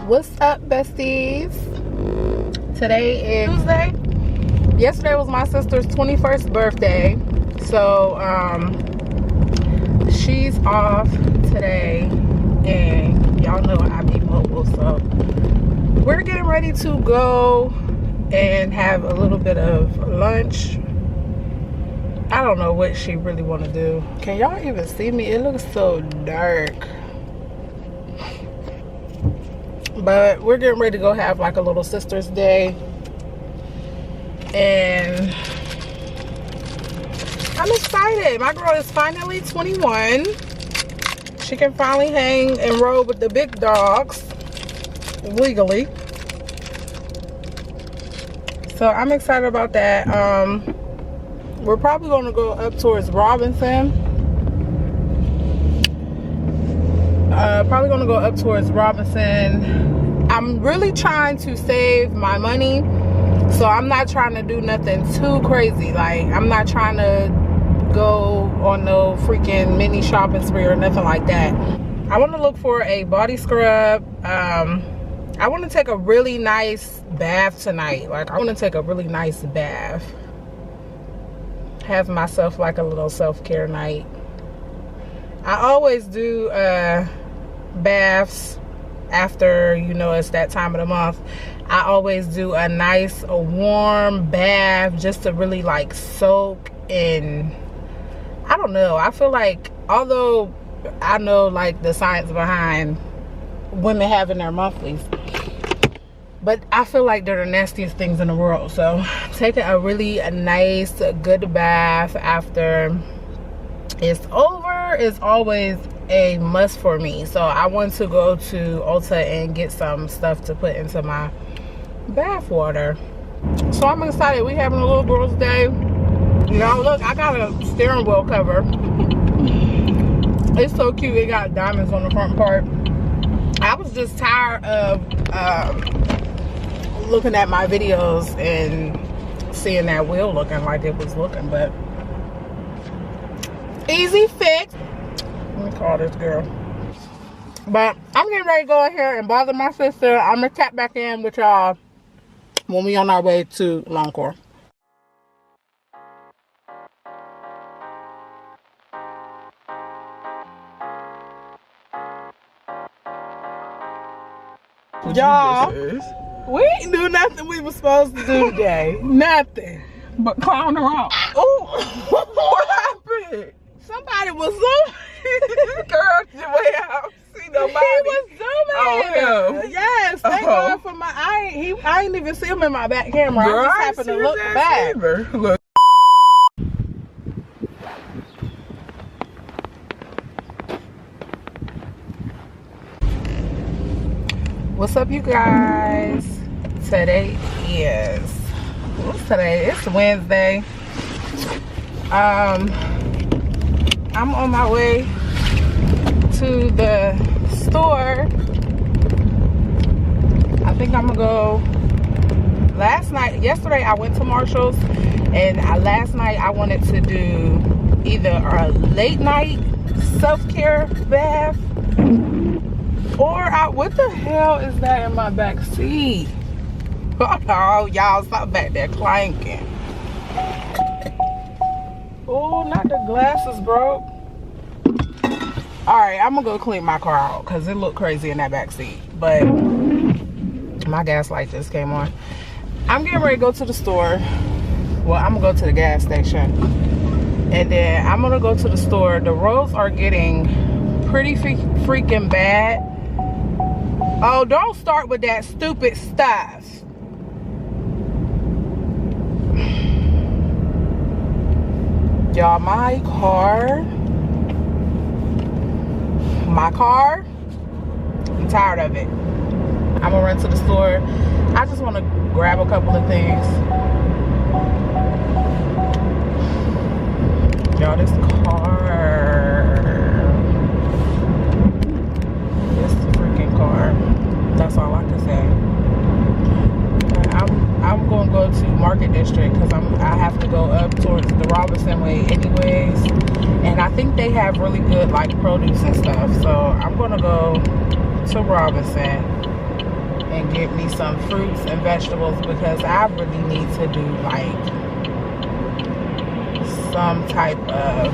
What's up, besties? Today is Tuesday. Yesterday was my sister's 21st birthday, so she's off today, and y'all know I be mobile, so we're getting ready to go and have a little bit of lunch. I don't know what she really want to do. Can y'all even see me? It looks so dark. But we're getting ready to go have like a little sister's day. And I'm excited. My girl is finally 21. She can finally hang and roll with the big dogs legally. So I'm excited about that. We're probably going to go up towards Robinson. Probably going to go up towards Robinson. I'm really trying to save my money, so I'm not trying to do nothing too crazy. Like, I'm not trying to go on no freaking mini shopping spree or nothing like that. I want to look for a body scrub. I want to take a really nice bath tonight. Like, I want to take a really nice bath. Have myself like a little self-care night. I always do baths after, you know, it's that time of the month. I always do a nice warm bath just to really like soak in. I don't know, I feel like, although I know like the science behind women having their monthlies, but I feel like they're the nastiest things in the world. So taking a really nice good bath after it's over is always a must for me. So I want to go to Ulta and get some stuff to put into my bath water. So I'm excited. We having a little girl's day. Now look, I got a steering wheel cover. It's so cute. It got diamonds on the front part. I was just tired of looking at my videos and seeing that wheel looking like it was looking, but easy fix. Let me call this girl. But I'm getting ready to go in here and bother my sister. I'm gonna tap back in with y'all when we on our way to Longcore. Y'all, we ain't do nothing we was supposed to do today. Nothing. But clown her out. Oh, what happened? Somebody was zooming. Girl, wait, I don't see nobody. He was zooming. Oh, him. Yes, thank God for my. I ain't even see him in my back camera. Girl, I just happened to look back. Look. What's up, you guys? Today is, what's today? It's Wednesday. I'm on my way to the store. I think I'm gonna go. Yesterday I went to Marshall's, and last night I wanted to do either a late night self-care bath, or what the hell is that in my back seat? Oh, y'all, stop back there clanking. Oh, not the glasses broke. All right, I'm gonna go clean my car out because it looked crazy in that back seat. But my gas light just came on. I'm getting ready to go to the store. Well, I'm gonna go to the gas station, and then I'm gonna go to the store. The roads are getting pretty freaking bad. Oh, don't start with that stupid stuff. Y'all, my car, I'm tired of it. I'm gonna run to the store. I just want to grab a couple of things. Y'all, this freaking car, that's all I can say. I'm gonna go to Market District because I have to go up towards the Robinson way anyways, and I think they have really good like produce and stuff, so I'm gonna go to Robinson and get me some fruits and vegetables, because I really need to do like some type of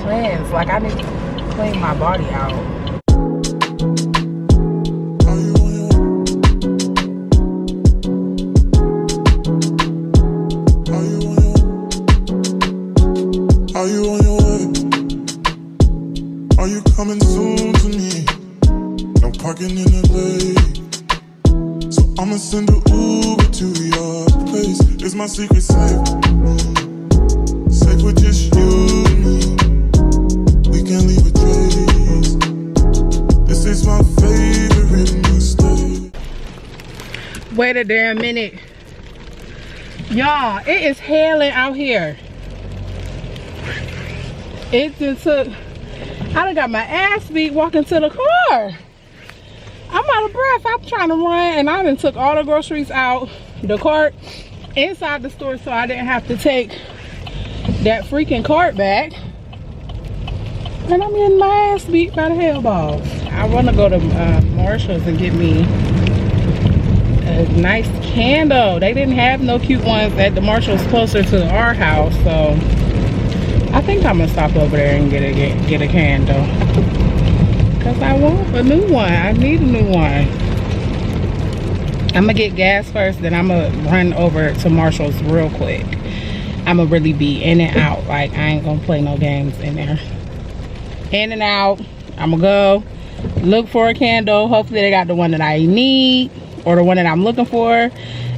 cleanse. Like I need to clean my body out. Are you on your way? Are you coming soon to me? No parking in LA, so I'ma send an Uber to your place. It's my secret safe, safe with just you and me. We can't leave a trace. This is my favorite mistake. Wait a damn minute, y'all. It is hailing out here. It just took, I done got my ass beat walking to the car. I'm out of breath. I'm trying to run, and I done took all the groceries out the cart inside the store, so I didn't have to take that freaking cart back. And I'm getting my ass beat by the hellballs. I want to go to Marshall's and get me a nice candle. They didn't have no cute ones at the Marshall's closer to our house, so I think I'm gonna stop over there and get a candle, because I want a new one. I need a new one. I'm gonna get gas first, then I'm gonna run over to Marshall's real quick. I'm gonna really be in and out. Like, I ain't gonna play no games in there. In and out. I'm gonna go look for a candle. Hopefully they got the one that I need, or the one that I'm looking for.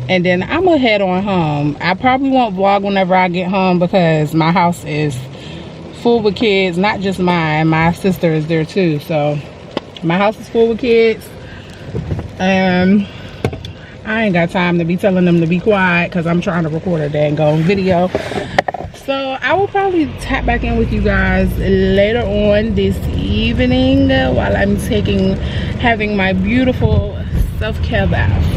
And then I'm gonna head on home. I probably won't vlog whenever I get home, because my house is full with kids. Not just mine, my sister is there too. So my house is full with kids, and I ain't got time to be telling them to be quiet, because I'm trying to record a dang go video. So I will probably tap back in with you guys later on this evening while I'm having my beautiful self-care bath.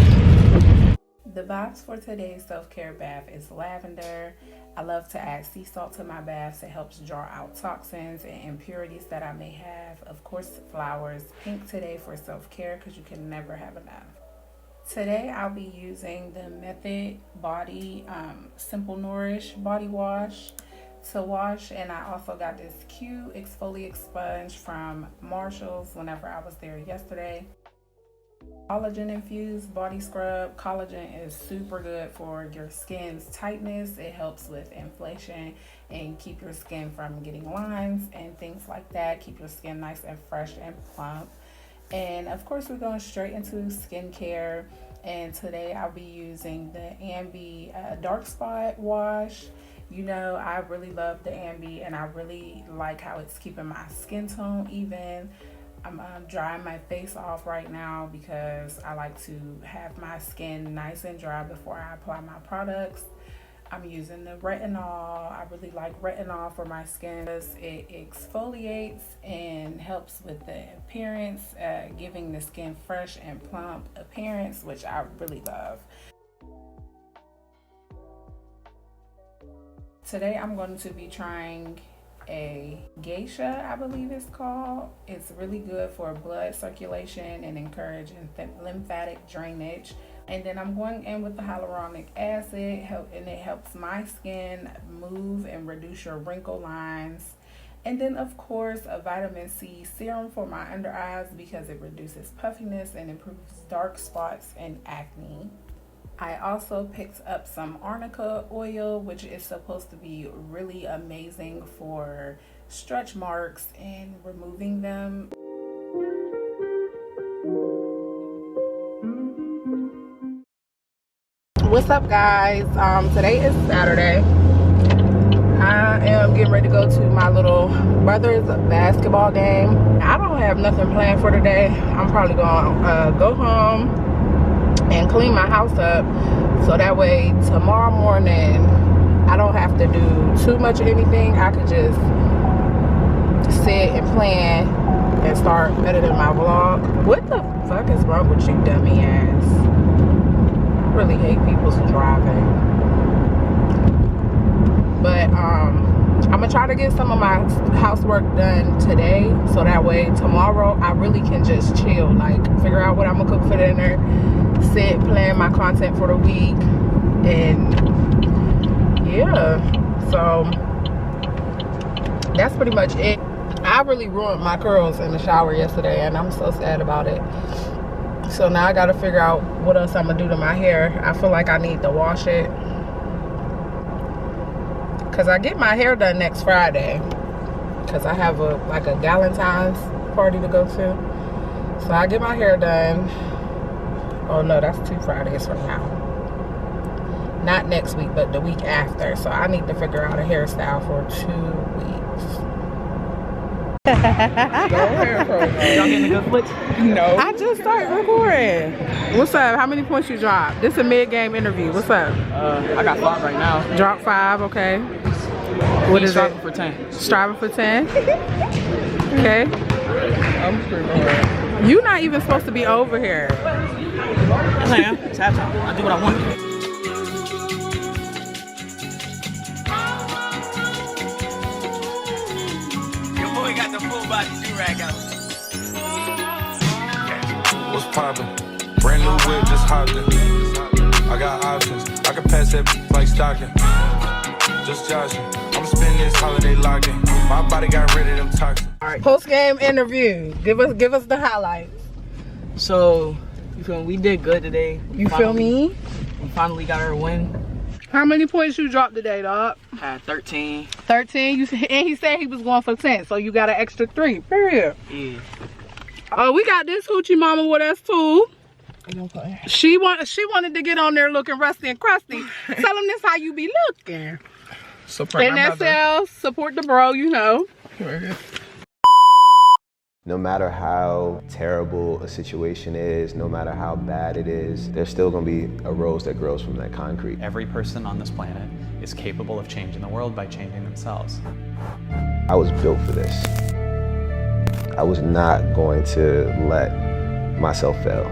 The vibes for today's self-care bath is lavender. I love to add sea salt to my baths. It helps draw out toxins and impurities that I may have. Of course, flowers. Pink today for self-care, because you can never have enough. Today I'll be using the Method Body Simple Nourish body wash to wash, and I also got this cute exfoliate sponge from Marshall's whenever I was there yesterday. Collagen infused body scrub. Collagen is super good for your skin's tightness. It helps with inflammation and keep your skin from getting lines and things like that. Keep your skin nice and fresh and plump. And of course, we're going straight into skincare, and today I'll be using the Ambi dark spot wash. You know, I really love the Ambi, and I really like how it's keeping my skin tone even. I'm drying my face off right now, because I like to have my skin nice and dry before I apply my products. I'm using the retinol. I really like retinol for my skin, because it exfoliates and helps with the appearance, giving the skin fresh and plump appearance, which I really love. Today I'm going to be trying a geisha, I believe it's called. It's really good for blood circulation and encouraging lymphatic drainage. And then I'm going in with the hyaluronic acid, and it helps my skin move and reduce your wrinkle lines. And then of course a vitamin C serum for my under eyes, because it reduces puffiness and improves dark spots and acne. I also picked up some arnica oil, which is supposed to be really amazing for stretch marks and removing them. What's up, guys? Today is Saturday. I am getting ready to go to my little brother's basketball game. I don't have nothing planned for today. I'm probably gonna go home and clean my house up, so that way tomorrow morning I don't have to do too much of anything. I could just sit and plan and start editing my vlog. What the fuck is wrong with you, dummy ass? I really hate people's driving. But I'm gonna try to get some of my housework done today, so that way tomorrow I really can just chill, like figure out what I'm gonna cook for dinner, sit, plan my content for the week, and yeah, so that's pretty much it. I really ruined my curls in the shower yesterday, and I'm so sad about it. So now I gotta figure out what else I'm gonna do to my hair. I feel like I need to wash it, because I get my hair done next Friday, because I have a Galentine's party to go to. So I get my hair done. Oh no, that's 2 Fridays from now. Not next week, but the week after. So I need to figure out a hairstyle for 2 weeks. Go ahead, bro. Y'all getting a good flick? No. I just started recording. What's up? How many points you dropped? This is a mid-game interview. What's up? I got 5 right now. Drop 5, okay. What is it? Striving for 10. Striving for 10? Okay. I'm pretty hard. You're not even supposed to be over here. Yes, I am. It's halftime. I do what I want to do. Got the full body do-rag out. What's poppin'? Brand new whip, just hopped in. I got options. I can pass that like stocking. Just joshing. I'm spending this holiday locking. My body got rid of them toxins. Post-game interview. Give us the highlights. So, you feel me? We did good today. You feel me? We finally got our win. How many points you dropped today, dog? Had 13. 13. And he said he was going for 10, so you got an extra 3. Period. Yeah. Oh, we got this hoochie mama with us too. She wanted to get on there looking rusty and crusty. Tell them this how you be looking. Support and that sells, support the bro, you know. No matter how terrible a situation is, no matter how bad it is, there's still gonna be a rose that grows from that concrete. Every person on this planet is capable of changing the world by changing themselves. I was built for this. I was not going to let myself fail,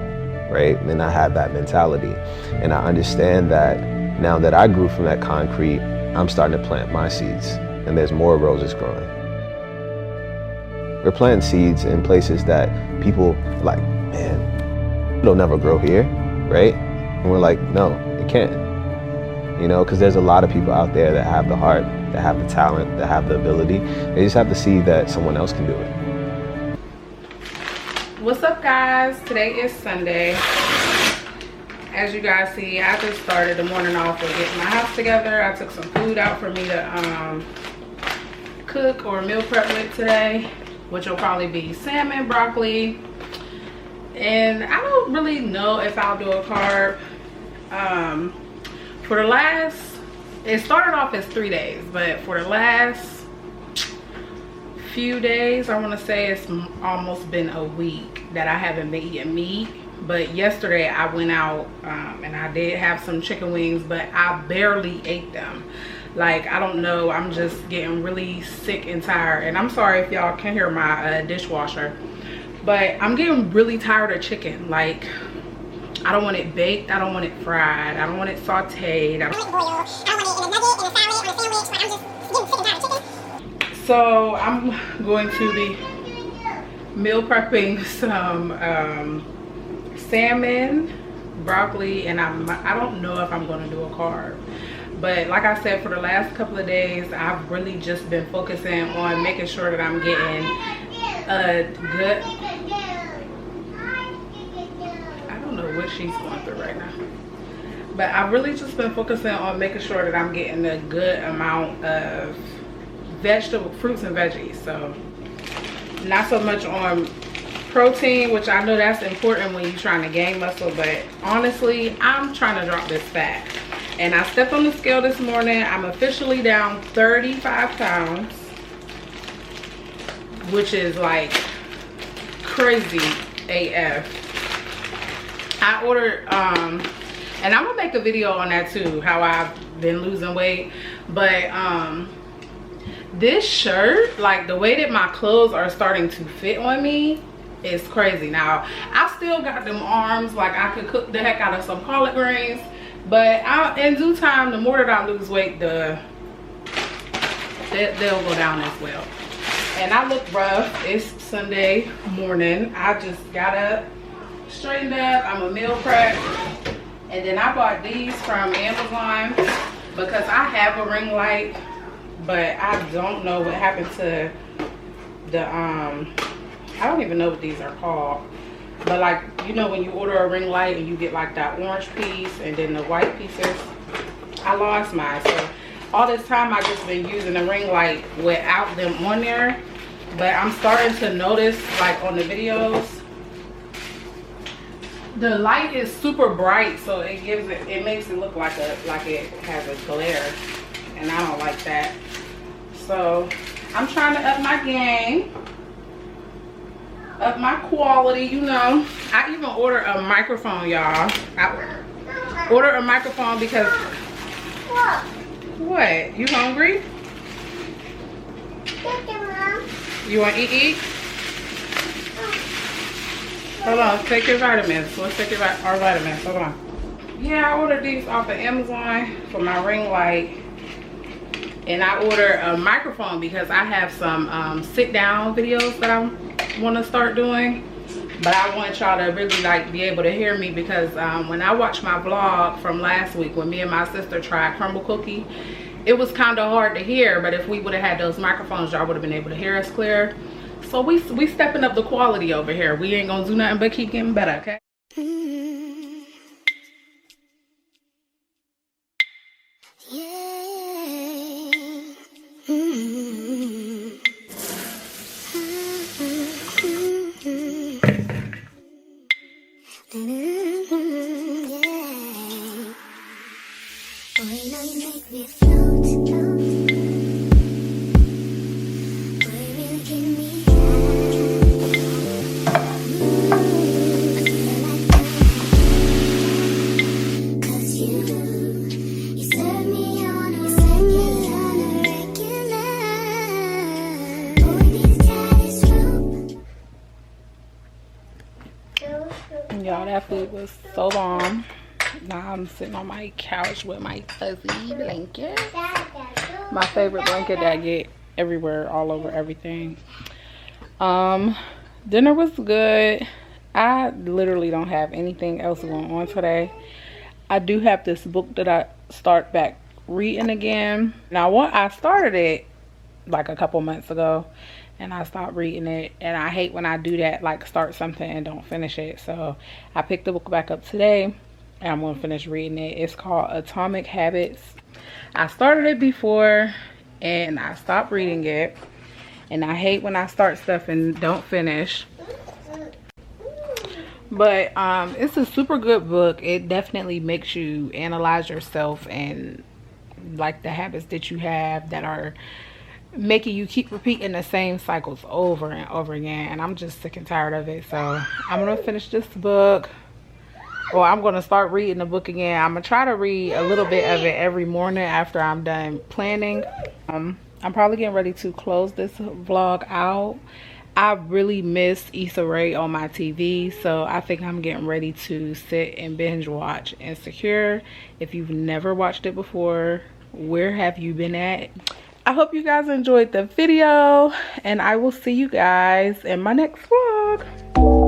right? And I had that mentality. And I understand that now that I grew from that concrete, I'm starting to plant my seeds, and there's more roses growing. We're planting seeds in places that people are like, man, it'll never grow here, right? And we're like, no, it can't. You know, because there's a lot of people out there that have the heart, that have the talent, that have the ability. They just have to see that someone else can do it. What's up, guys? Today is Sunday. As you guys see, I just started the morning off with getting my house together. I took some food out for me to cook or meal prep with today, which will probably be salmon, broccoli, and I don't really know if I'll do a carb. For the last, it started off as 3 days, but for the last few days, I want to say it's almost been a week that I haven't been eating meat. But yesterday I went out and I did have some chicken wings, but I barely ate them. Like, I don't know, I'm just getting really sick and tired. And I'm sorry if y'all can hear my dishwasher, but I'm getting really tired of chicken. Like, I don't want it baked, I don't want it fried, I don't want it sauteed, I don't want it boiled, I don't want it in a nugget, in a salad, on a sandwich. Like, I'm just getting sick and tired of chicken. So I'm going to be meal prepping some salmon, broccoli, and I don't know if I'm going to do a carb. But like I said, for the last couple of days, I've really just been focusing on making sure that I'm getting a good, I don't know what she's going through right now, but I've really just been focusing on making sure that I'm getting a good amount of vegetable, fruits and veggies. So not so much on protein, which I know that's important when you're trying to gain muscle, but honestly, I'm trying to drop this fat. And I stepped on the scale this morning. I'm officially down 35 pounds, which is like crazy AF. I ordered, and I'm gonna make a video on that too, how I've been losing weight. But this shirt, like the way that my clothes are starting to fit on me, is crazy. Now, I still got them arms, like I could cook the heck out of some collard greens. But in due time, the more that I lose weight, the they'll go down as well. And I look rough. It's Sunday morning. I just got up, straightened up. I'm a meal prep. And then I bought these from Amazon because I have a ring light, but I don't know what happened to the, I don't even know what these are called. But like, you know when you order a ring light and you get like that orange piece and then the white pieces? I lost mine. So all this time I just been using the ring light without them on there. But I'm starting to notice, like on the videos, the light is super bright, so it makes it look like it has a glare, and I don't like that. So I'm trying to up my game, up my quality, you know. I even ordered a microphone, y'all. I ordered a microphone because what? You hungry? You want to eat? Hold on, take your vitamins. Let's take our vitamins. Hold on. Yeah, I ordered these off of Amazon for my ring light. And I ordered a microphone because I have some sit down videos that I want to start doing. But I want y'all to really like be able to hear me because when I watched my vlog from last week when me and my sister tried crumble cookie, it was kind of hard to hear. But if we would have had those microphones, y'all would have been able to hear us clear. So we stepping up the quality over here. We ain't gonna do nothing but keep getting better, okay? Y'all, that food was so bomb. Now I'm sitting on my couch with my fuzzy blanket. My favorite blanket that I get everywhere, all over everything. Dinner was good. I literally don't have anything else going on today. I do have this book that I start back reading again. Now, I started it like a couple months ago and I stopped reading it, and I hate when I do that, like start something and don't finish it. So I picked the book back up today and I'm gonna finish reading it. It's called Atomic Habits. I started it before and I stopped reading it, and I hate when I start stuff and don't finish. But it's a super good book. It definitely makes you analyze yourself and like the habits that you have that are making you keep repeating the same cycles over and over again. And I'm just sick and tired of it. So I'm gonna finish this book, or I'm gonna start reading the book again. I'm gonna try to read a little bit of it every morning after I'm done planning. I'm probably getting ready to close this vlog out. I really miss Issa Rae on my TV, so I think I'm getting ready to sit and binge watch Insecure. If you've never watched it before, where have you been at? I hope you guys enjoyed the video, and I will see you guys in my next vlog.